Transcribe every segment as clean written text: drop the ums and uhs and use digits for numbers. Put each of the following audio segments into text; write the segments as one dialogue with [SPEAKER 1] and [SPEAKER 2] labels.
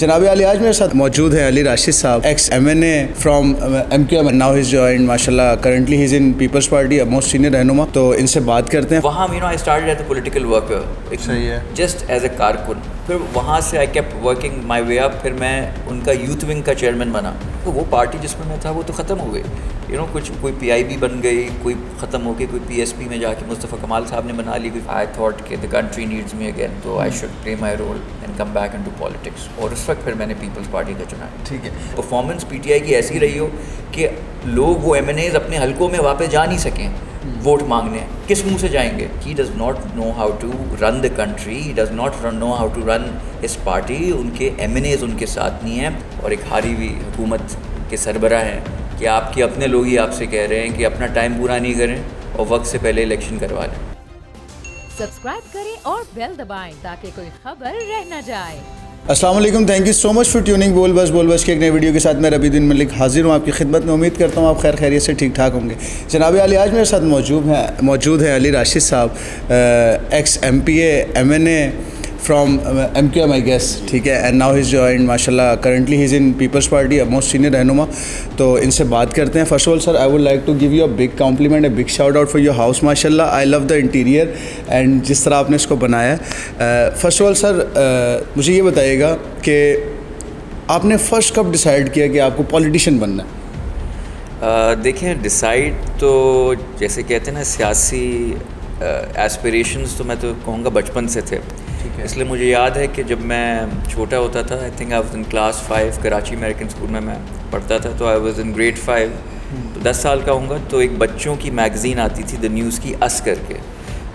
[SPEAKER 1] جناب علی آج میرے ساتھ موجود ہیں علی راشد صاحب, ex MNA from MQM, now he joined ماشاء اللہ currently he is in Peoples Party, most senior رہنما. تو ان سے بات کرتے ہیں.
[SPEAKER 2] وہاں I started as a political worker,
[SPEAKER 1] صحیح ہے,
[SPEAKER 2] جسٹ ایز اے کارکن. پھر وہاں سے آئی کیپٹ ورکنگ مائی وے اپ. پھر میں ان کا یوتھ ونگ کا چیئرمین بنا. تو وہ پارٹی جس میں تھا وہ تو ختم ہو گئی, کچھ کوئی PIB بن گئی, کوئی ختم ہو گئی, کوئی PSP میں جا کے مصطفیٰ کمال صاحب نے بنا لی. آئی تھاٹ کہ the country needs me again, تو I should play my role and come back into politics. اور اس وقت پھر میں نے پیپلز پارٹی کا چنا.
[SPEAKER 1] ٹھیک ہے.
[SPEAKER 2] پرفارمنس PTI کی ایسی رہی ہو کہ لوگ وہ MNAs اپنے حلقوں میں واپس جا نہیں سکیں ووٹ مانگنے. کس منہ سے جائیں گے؟ He does not know how to run the country, he does not know how to run his party. ان کے MNAs ان کے ساتھ نہیں ہیں, اور ایک ہاری ہوئی حکومت کے سربراہ ہیں کہ آپ کے اپنے لوگ ہی آپ سے کہہ رہے ہیں کہ اپنا ٹائم پورا نہیں کریں اور وقت سے پہلے الیکشن کروا لیں.
[SPEAKER 3] سبسکرائب کریں اور بیل دبائیں تاکہ کوئی خبر رہ نہ جائے.
[SPEAKER 1] السلام علیکم, thank you so much for tuning بول بس کے ایک نئے ویڈیو کے ساتھ میں ربی الدین ملک حاضر ہوں آپ کی خدمت میں. امید کرتا ہوں آپ خیر خیریت سے ٹھیک ٹھاک ہوں گے. جناب علی آج میرے ساتھ موجود ہیں علی راشد صاحب, ex MPA MNA from MQM I guess, ٹھیک ہے, and now he is joined ماشاء اللہ currently he is in Peoples Party, most senior رہنما. تو ان سے بات کرتے ہیں. First of all sir I would like to give you a big compliment, a big shout out for your house. ماشاء اللہ آئی لو دا انٹیریئر اینڈ جس طرح آپ نے اس کو بنایا ہے. فرسٹ آف آل سر مجھے یہ بتائیے گا کہ آپ نے فرسٹ کب ڈیسائیڈ کیا کہ آپ کو پولیٹیشین بننا ہے؟
[SPEAKER 2] دیکھیں, ڈیسائیڈ تو جیسے کہتے ہیں نا سیاسی ایسپریشنز تو میں تو کہوں گا بچپن سے تھے. اس لیے مجھے یاد ہے کہ جب میں چھوٹا ہوتا تھا, آئی think I was in class 5, Karachi American school میں پڑھتا تھا, تو آئی واز ان گریڈ 5, تو 10 سال کا ہوں گا. تو ایک بچوں کی میگزین آتی تھی دا نیوز کی, اس کر کے.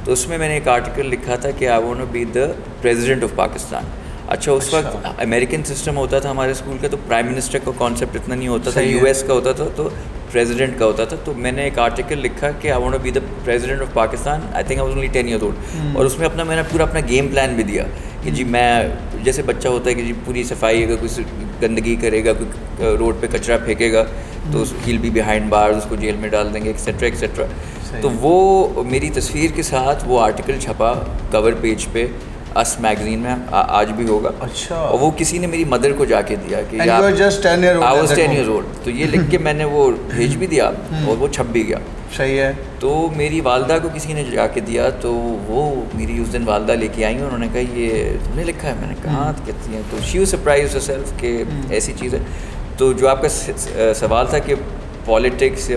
[SPEAKER 2] تو اس میں نے ایک آرٹیکل لکھا تھا کہ I want to be the president of Pakistan. اچھا, اس وقت امریکن سسٹم ہوتا تھا ہمارے اسکول کا, تو پرائم منسٹر کا کانسیپٹ اتنا نہیں ہوتا تھا, US کا ہوتا تھا, تو پریزیڈنٹ کا ہوتا تھا. تو میں نے ایک آرٹیکل لکھا کہ I want to be the president of Pakistan. I think I was only 10 years old. اور اس میں میں نے پورا اپنا گیم پلان بھی دیا کہ جی میں جیسے بچہ ہوتا ہے کہ جی پوری صفائی, اگر کوئی گندگی کرے گا, کوئی روڈ پہ کچرا پھینکے گا تو ہیل بی بیہائنڈ بارز, اس کو جیل میں ڈال دیں گے, ایکسیٹرا ایکسیٹرا. تو وہ میری تصویر کے ساتھ وہ آرٹیکل چھپا کور پیج پہ اس میگزین میں, آج بھی ہوگا.
[SPEAKER 1] اچھا.
[SPEAKER 2] اور وہ کسی نے میری مدر کو جا کے دیا کہ
[SPEAKER 1] I was
[SPEAKER 2] 10 years old. تو یہ لکھ کے میں نے وہ بھیج بھی دیا اور وہ چھپ بھی گیا.
[SPEAKER 1] صحیح ہے.
[SPEAKER 2] تو میری والدہ کو کسی نے جا کے دیا, تو وہ میری اس دن والدہ لے کے آئیں, انہوں نے کہا یہ تم نے لکھا ہے؟ میں نے کہا ہاں کہتی ہیں. تو she was surprised her self کہ ایسی چیز ہے. تو جو آپ کا سوال تھا کہ پالیٹکس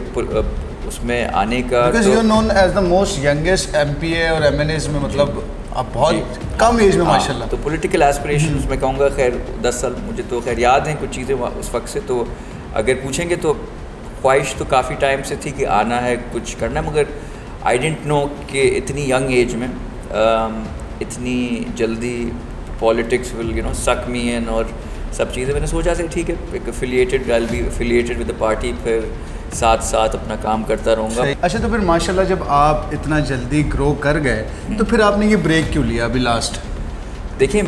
[SPEAKER 2] اس میں آنے کا,
[SPEAKER 1] because you know as the most youngest MPA اور MNAs میں, مطلب آپ بہت کم ایج میں ماشاء اللہ.
[SPEAKER 2] تو پولیٹیکل ایسپریشن اس میں کہوں گا خیر 10 سال مجھے تو خیر یاد ہیں کچھ چیزیں اس وقت سے. تو اگر پوچھیں گے تو خواہش تو کافی ٹائم سے تھی کہ آنا ہے, کچھ کرنا ہے, مگر آئی ڈنٹ نو کہ اتنی ینگ ایج میں اتنی جلدی پالیٹکس ول سک می ان اور سب چیزیں. میں نے سوچا سے ٹھیک ہے ایک I'll be affiliated with the party, پھر ساتھ ساتھ اپنا کام کرتا رہوں گا.
[SPEAKER 1] اچھا, تو پھر ماشاءاللہ جب آپ اتنا جلدی گرو کر گئے تو پھر آپ نے یہ بریک کیوں لیا ابھی لاسٹ؟
[SPEAKER 2] دیکھیں,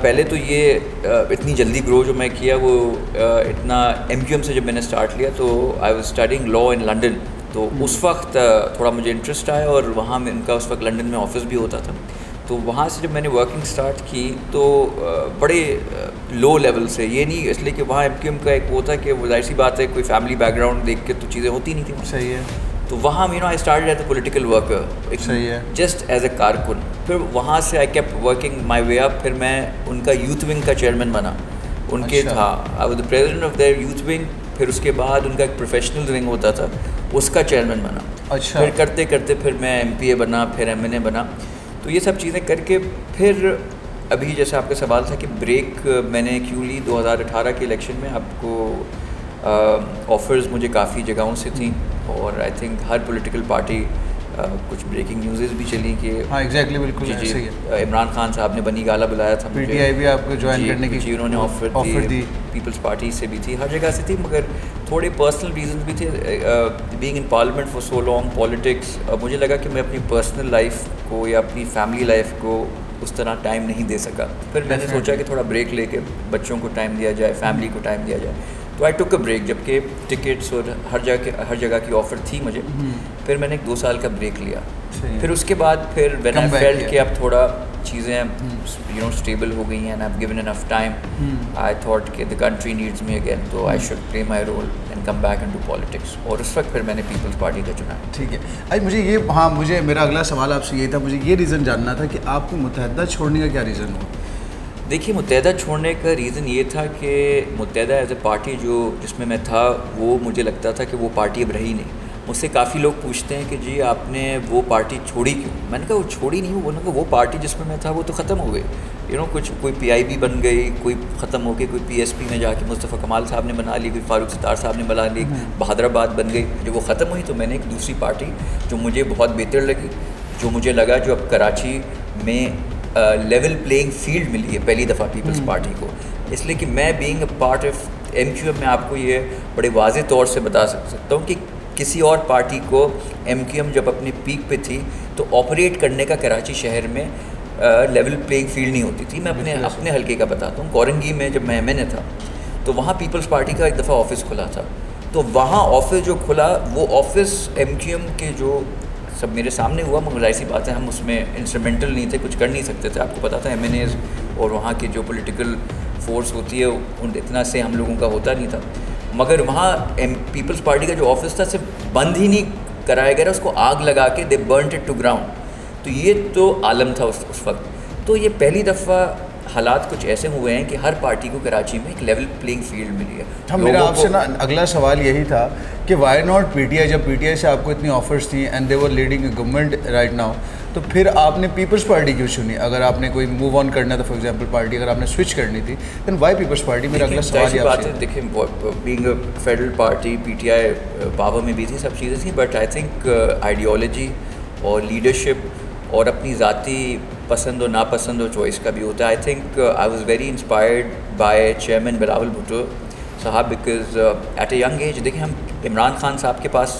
[SPEAKER 2] پہلے تو یہ اتنی جلدی گرو جو میں کیا وہ اتنا MQM سے جب میں نے اسٹارٹ لیا تو I was studying law in London. تو اس وقت تھوڑا مجھے انٹرسٹ آیا, اور وہاں میں ان کا اس وقت لنڈن میں آفس بھی ہوتا تھا. تو وہاں سے جب میں نے ورکنگ اسٹارٹ کی تو بڑے لو لیول سے, یہ نہیں اس لیے کہ وہاں MQM کا ایک وہ تھا کہ وہ ظاہر سی بات ہے کوئی فیملی بیک گراؤنڈ دیکھ کے تو چیزیں ہوتی نہیں تھیں.
[SPEAKER 1] صحیح ہے.
[SPEAKER 2] تو وہاں I started as a political worker,
[SPEAKER 1] صحیح ہے,
[SPEAKER 2] جسٹ ایز اے کارکن. پھر وہاں سے آئی کیپٹ ورکنگ مائی وے اپ. پھر میں ان کا یوتھ ونگ کا چیئرمین بنا. ان کے تھا I was the president of their youth wing. پھر اس کے بعد ان کا ایک پروفیشنل ونگ ہوتا تھا, اس کا چیئرمین بنا.
[SPEAKER 1] اچھا.
[SPEAKER 2] پھر کرتے کرتے پھر میں MPA بنا, پھر MNA بنا. تو یہ سب چیزیں کر کے پھر ابھی جیسے آپ کا سوال تھا کہ بریک میں نے کیوں لی 2018 کے الیکشن میں, آپ کو آفرز مجھے کافی جگہوں سے تھیں, اور I think Hare political party کچھ بریکنگ نیوزز بھی چلی کہ
[SPEAKER 1] ہاں ایگزیکٹلی بالکل
[SPEAKER 2] جی عمران خان صاحب نے بنی گالا بلایا تھا,
[SPEAKER 1] PTI بھی آپ کو جوائن کرنے کی
[SPEAKER 2] جی انہوں نے آفر دی, پیپلز پارٹی سے بھی تھی, ہر جگہ سے تھی, مگر تھوڑے پرسنل ریزنز بھی تھے. Being in parliament for so long politics, مجھے لگا کہ میں اپنی پرسنل لائف کو یا اپنی فیملی لائف کو اس طرح ٹائم نہیں دے سکا. پھر میں نے سوچا کہ تھوڑا بریک لے کے بچوں کو ٹائم دیا جائے, فیملی کو ٹائم دیا جائے. تو آئی ٹک اے بریک, جبکہ ٹکٹس اور ہر جگہ کی آفر تھی مجھے. پھر میں نے 2 سال کا بریک لیا. پھر اس کے بعد پھر وین آئی فیلٹ کہ اب تھوڑا چیزیں اسٹیبل ہو گئی ہیں and I've given enough time, I thought کہ the country needs me again, تو I should play my role and come back into politics. اور اس وقت پھر میں نے پیپلز پارٹی کا چنا.
[SPEAKER 1] ٹھیک ہے. مجھے میرا اگلا سوال آپ سے یہ تھا, مجھے یہ ریزن جاننا تھا کہ آپ کو متحدہ چھوڑنے کا کیا ریزن ہوا؟
[SPEAKER 2] دیکھیے متحدہ چھوڑنے کا ریزن یہ تھا کہ متحدہ ایز اے پارٹی جس میں تھا, وہ مجھے لگتا تھا کہ وہ پارٹی اب رہی نہیں. مجھ سے کافی لوگ پوچھتے ہیں کہ جی آپ نے وہ پارٹی چھوڑی کیوں؟ میں نے کہا وہ چھوڑی نہیں, وہ نے کہا وہ پارٹی جس میں تھا وہ تو ختم ہو گئی. کچھ کوئی PIB بن گئی, کوئی ختم ہو کے کوئی PSP میں جا کے مصطفیٰ کمال صاحب نے بنا لی, کوئی فاروق ستار صاحب نے بنا لی, بہادر آباد بن گئی. جب وہ ختم ہوئی تو میں نے ایک دوسری پارٹی جو مجھے بہت بہتر لگی, جو مجھے لگا جو اب کراچی میں لیول پلینگ فیلڈ ملی ہے پہلی دفعہ پیپلز پارٹی کو, اس لیے کہ میں being a part of MQM میں آپ کو یہ بڑے واضح طور سے بتا سکتا ہوں کہ کسی اور پارٹی کو MQM جب اپنے پیک پہ تھی تو آپریٹ کرنے کا کراچی شہر میں لیول پلینگ فیلڈ نہیں ہوتی تھی. میں اپنے حلقے کا بتاتا ہوں. کورنگی میں جب میں MNA تھا تو وہاں پیپلز پارٹی کا ایک دفعہ آفس کھلا تھا, تو وہاں آفس جو کھلا وہ آفس MQM کے جو سب میرے سامنے ہوا, مگر ظاہر سی بات ہے ہم اس میں انسٹرومنٹل نہیں تھے, کچھ کر نہیں سکتے تھے. آپ کو پتا تھا MNAs اور وہاں کی جو پولیٹیکل فورس ہوتی ہے اتنا سے ہم لوگوں کا ہوتا نہیں تھا. مگر وہاں پیپلز پارٹی کا جو آفس تھا صرف بند ہی نہیں کرایا گیا, اس کو آگ لگا کے دے برنٹ اٹ ٹو گراؤنڈ. تو یہ تو عالم تھا اس وقت. تو یہ پہلی دفعہ حالات کچھ ایسے ہوئے ہیں کہ ہر پارٹی کو کراچی میں ایک لیول پلینگ فیلڈ ملی ہے.
[SPEAKER 1] میرا آپ سے اگلا سوال یہی تھا کہ وائی ناٹ PTI, جب PTI سے آپ کو اتنی آفرز تھیں and they were leading a government right now, تو پھر آپ نے پیپلز پارٹی کیوں چنی؟ اگر آپ نے کوئی موو آن کرنا تھا, فار ایگزامپل پارٹی اگر آپ نے سوئچ کرنی تھی, دین وائی پیپلز پارٹی؟ میرا اگلا سوال یہ آپ سے.
[SPEAKER 2] دیکھیں being a federal party PTI power میں بھی تھی, سب چیزیں تھیں, بٹ آئی تھنک آئیڈیالوجی اور لیڈرشپ اور اپنی ذاتی پسند و ناپسند و چوائس کا بھی ہوتا ہے. I think I was very inspired by chairman Bilawal Bhutto صاحب, because at a young age, دیکھیں ہم عمران خان صاحب کے پاس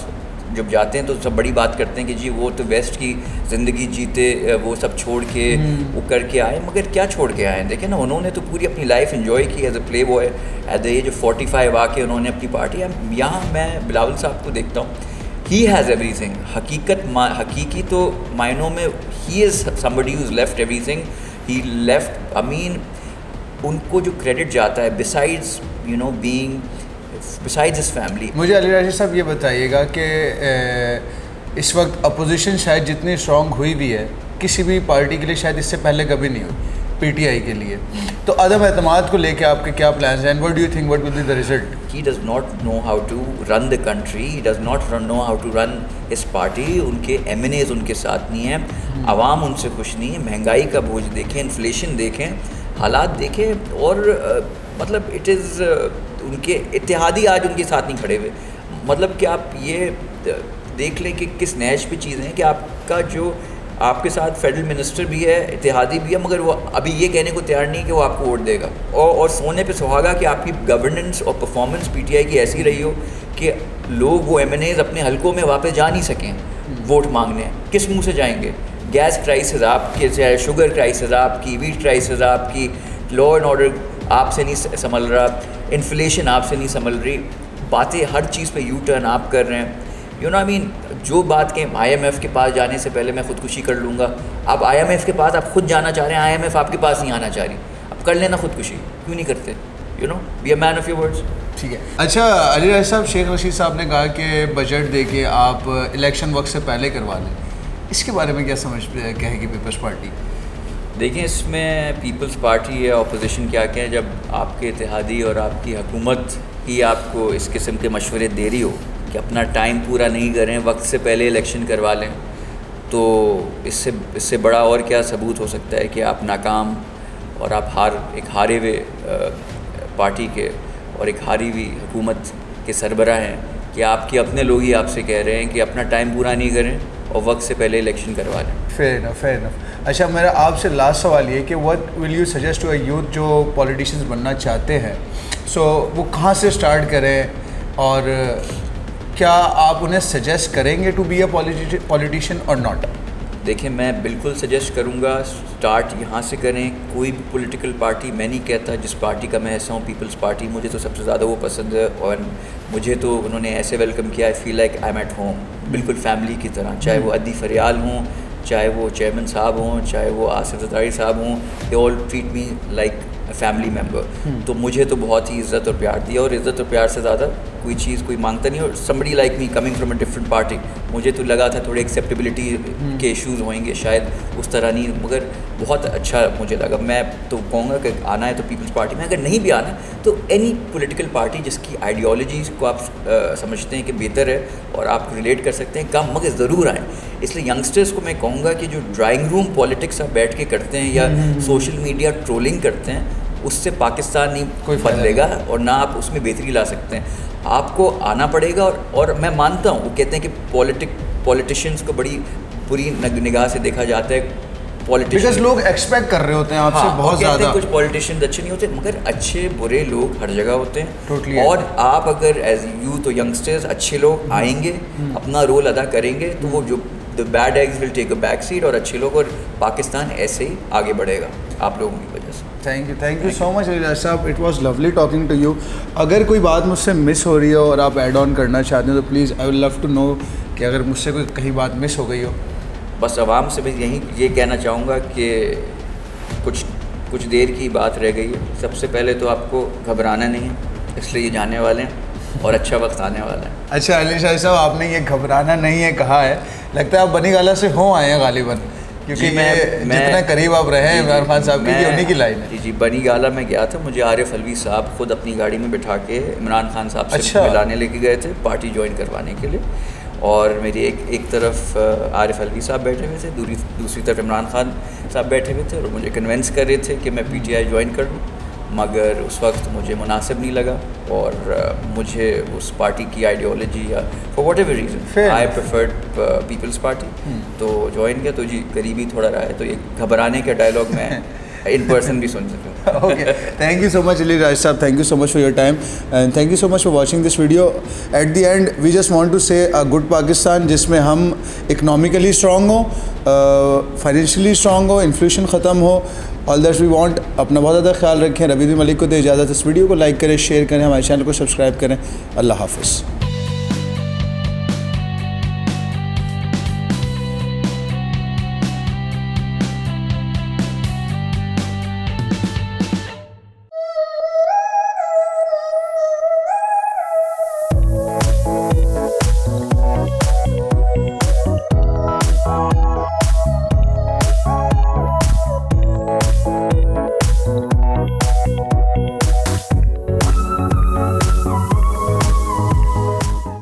[SPEAKER 2] جب جاتے ہیں تو سب بڑی بات کرتے ہیں کہ جی وہ تو ویسٹ کی زندگی جیتے, وہ سب چھوڑ کے وہ کر کے آئے, مگر کیا چھوڑ کے آئے ہیں؟ دیکھیں نا, انہوں نے تو پوری اپنی لائف انجوائے کی as a playboy. At the age of 45 آ کے انہوں نے اپنی پارٹی. یہاں میں بلاول صاحب کو دیکھتا ہوں, ہی ہیز ایوری تھنگ. حقیقی تو معنوں میں ہی از somebody who's left everything. he left, I mean ان کو جو کریڈٹ جاتا ہے besides being besides his family.
[SPEAKER 1] مجھے علی راشد صاحب یہ بتائیے گا کہ اس وقت اپوزیشن شاید جتنی اسٹرانگ ہوئی بھی ہے کسی بھی پارٹی کے لیے شاید اس سے پہلے کبھی نہیں ہوئی, PTI کے لیے, تو عدم اعتماد کو لے کے آپ کے کیا پلانس ہیں, what do you think what will be the result?
[SPEAKER 2] He does not know how to run the country, he does not know how to run his party. ان کے MNAs ان کے ساتھ نہیں ہیں, عوام ان سے خوش نہیں ہے. مہنگائی کا بوجھ دیکھیں, انفلیشن دیکھیں, حالات دیکھیں, اور مطلب اٹ از ان کے اتحادی آج ان کے ساتھ نہیں کھڑے ہوئے. مطلب کہ آپ یہ دیکھ لیں کہ کس نیش پہ چیزیں ہیں کہ آپ کا جو آپ کے ساتھ فیڈرل منسٹر بھی ہے, اتحادی بھی ہے, مگر وہ ابھی یہ کہنے کو تیار نہیں کہ وہ آپ کو ووٹ دے گا. اور سونے پہ سہاگا کہ آپ کی گورننس اور پرفارمنس PTI کی ایسی رہی ہو کہ لوگ وہ MNAs اپنے حلقوں میں واپس جا نہیں سکیں ووٹ مانگنے. کس منہ سے جائیں گے؟ گیس کرائسز آپ کے, شوگر کرائسز آپ کی, ویٹ کرائسز آپ کی, لا اینڈ آرڈر آپ سے نہیں سنبھل رہا, انفلیشن آپ سے نہیں سنبھل رہی, باتیں ہر چیز پہ یو ٹرن آپ کر رہے ہیں. I mean جو بات کہ IMF کے پاس جانے سے پہلے میں خودکشی کر لوں گا, اب IMF کے پاس آپ خود جانا چاہ رہے ہیں, IMF آپ کے پاس نہیں آنا چاہ رہی, اب کر لینا خودکشی, کیوں نہیں کرتے؟ be a man of your words.
[SPEAKER 1] ٹھیک ہے. اچھا علی راشد صاحب, شیخ رشید صاحب نے کہا کہ بجٹ دے کے آپ الیکشن وقت سے پہلے کروا لیں, اس کے بارے میں کیا کہے گی پیپلز پارٹی؟
[SPEAKER 2] دیکھیں اس میں پیپلز پارٹی یا اپوزیشن کیا کہیں, جب آپ کے اتحادی اور آپ کی حکومت ہی آپ کو اس قسم کے مشورے دے رہی ہو کہ اپنا ٹائم پورا نہیں کریں, وقت سے پہلے الیکشن کروا لیں, تو اس سے بڑا اور کیا ثبوت ہو سکتا ہے کہ آپ ناکام اور آپ ایک ہارے ہوئے پارٹی کے اور ایک ہاری ہوئی حکومت کے سربراہ ہیں کہ آپ کے اپنے لوگ ہی آپ سے کہہ رہے ہیں کہ اپنا ٹائم پورا نہیں کریں اور وقت سے پہلے الیکشن کروا لیں.
[SPEAKER 1] Fair enough. اچھا میرا آپ سے لاسٹ سوال یہ کہ what will you suggest to a youth جو پولیٹیشینز بننا چاہتے ہیں, سو وہ کہاں سے اسٹارٹ کریں, اور کیا آپ انہیں سجیسٹ کریں گے ٹو بی اے پولیٹیشین اور ناٹ؟
[SPEAKER 2] دیکھیں میں بالکل سجیسٹ کروں گا اسٹارٹ یہاں سے کریں. کوئی بھی پولیٹیکل پارٹی, میں نہیں کہتا جس پارٹی کا میں ایسا ہوں, پیپلز پارٹی مجھے تو سب سے زیادہ وہ پسند ہے, اور مجھے تو انہوں نے ایسے ویلکم کیا, I feel like I am at home, بالکل فیملی کی طرح, چاہے وہ عدی فریال ہوں چاہے وہ چیئرمین صاحب ہوں, چاہے وہ آصف زرداری صاحب ہوں, they all treat me like a family member. تو مجھے تو بہت ہی عزت اور پیار دیا, اور عزت اور پیار سے زیادہ کوئی چیز کوئی مانگتا نہیں. اور somebody like me coming from a different party, مجھے تو لگا تھا تھوڑے ایکسیپٹیبلٹی کے ایشوز ہوئیں گے شاید, اس طرح نہیں, مگر بہت اچھا مجھے لگا. میں تو کہوں گا کہ آنا ہے تو پیپلز پارٹی میں, اگر نہیں بھی آنا تو اینی پولیٹیکل پارٹی جس کی آئیڈیالوجیز کو آپ سمجھتے ہیں کہ بہتر ہے اور آپ ریلیٹ کر سکتے ہیں, کم مگر ضرور آئیں. اس لیے ینگسٹرز کو میں کہوں گا کہ جو ڈرائنگ روم پالیٹکس آپ بیٹھ کے کرتے ہیں یا سوشل میڈیا ٹرولنگ کرتے ہیں, اس سے پاکستان نہیں کوئی بدلے گا اور نہ آپ اس میں بہتری لا سکتے ہیں. آپ کو آنا پڑے گا. اور میں مانتا ہوں, وہ کہتے ہیں کہ پولیٹیشینس کو بڑی بری نگاہ سے دیکھا جاتا ہے.
[SPEAKER 1] بیکاز لوگ ایکسپیکٹ کر رہے ہوتے ہیں آپ سے بہت زیادہ.
[SPEAKER 2] کچھ پولیٹیشینز اچھے نہیں ہوتے, مگر اچھے برے لوگ ہر جگہ ہوتے ہیں. اور آپ اگر ایز یوتھ اور ینگسٹرز اچھے لوگ آئیں گے, اپنا رول ادا کریں گے, تو وہ جو the bad eggs will take a back seat, اور اچھے لوگ, اور پاکستان ایسے ہی آگے بڑھے گا آپ لوگوں کی وجہ سے.
[SPEAKER 1] Thank you so much Ali Raj sahab, it was lovely talking to you. اگر کوئی بات مجھ سے مس ہو رہی ہو اور آپ ایڈ آن کرنا چاہتے ہیں تو please I will love to know کہ اگر مجھ سے کوئی کہیں بات مس ہو گئی ہو.
[SPEAKER 2] بس عوام سے میں یہ کہنا چاہوں گا کہ کچھ دیر کی بات رہ گئی ہے. سب سے پہلے تو آپ کو گھبرانا نہیں ہے, اس لیے یہ جانے والے ہیں اور اچھا وقت آنے والا ہے.
[SPEAKER 1] اچھا علی راج صاحب, آپ نے یہ گھبرانا نہیں ہے کہا ہے, لگتا ہے آپ بنی گالہ سے ہوں آئے ہیں غالباً, کیونکہ میں جتنا قریب آپ رہے ہیں عمران خان صاحب کی, انہیں کی لائن ہے.
[SPEAKER 2] جی بنی گالہ میں گیا تھا, مجھے عارف علوی صاحب خود اپنی گاڑی میں بٹھا کے عمران خان صاحب سے ملانے لے کے گئے تھے, پارٹی جوائن کروانے کے لیے. اور میری ایک طرف عارف علوی صاحب بیٹھے ہوئے تھے, دوسری طرف عمران خان صاحب بیٹھے ہوئے تھے, اور مجھے کنونس کر رہے تھے کہ میں پی ٹی آئی جوائن کر لوں, مگر اس وقت مجھے مناسب نہیں لگا, اور مجھے اس پارٹی کی آئیڈیالوجی یا for whatever reason I preferred Peoples Party, تو جوائن کیا. تو جی قریبی تھوڑا رہا ہے, تو یہ گھبرانے کا ڈائلاگ میں ان پرسن بھی سن سکوں.
[SPEAKER 1] Okay, thank you so much Ali Raj sahab, thank you so much for your time and thank you so much for watching this video. At the end we just want to say a good Pakistan, جس میں ہم economically strong ہوں, financially strong ہو, inflation ختم ہو, all that we want. اپنا بہت زیادہ خیال رکھیں. ربیع الدین ملک کو دے اجازت. اس ویڈیو کو لائک کریں, شیئر کریں, ہمارے چینل کو سبسکرائب کریں. اللہ حافظ.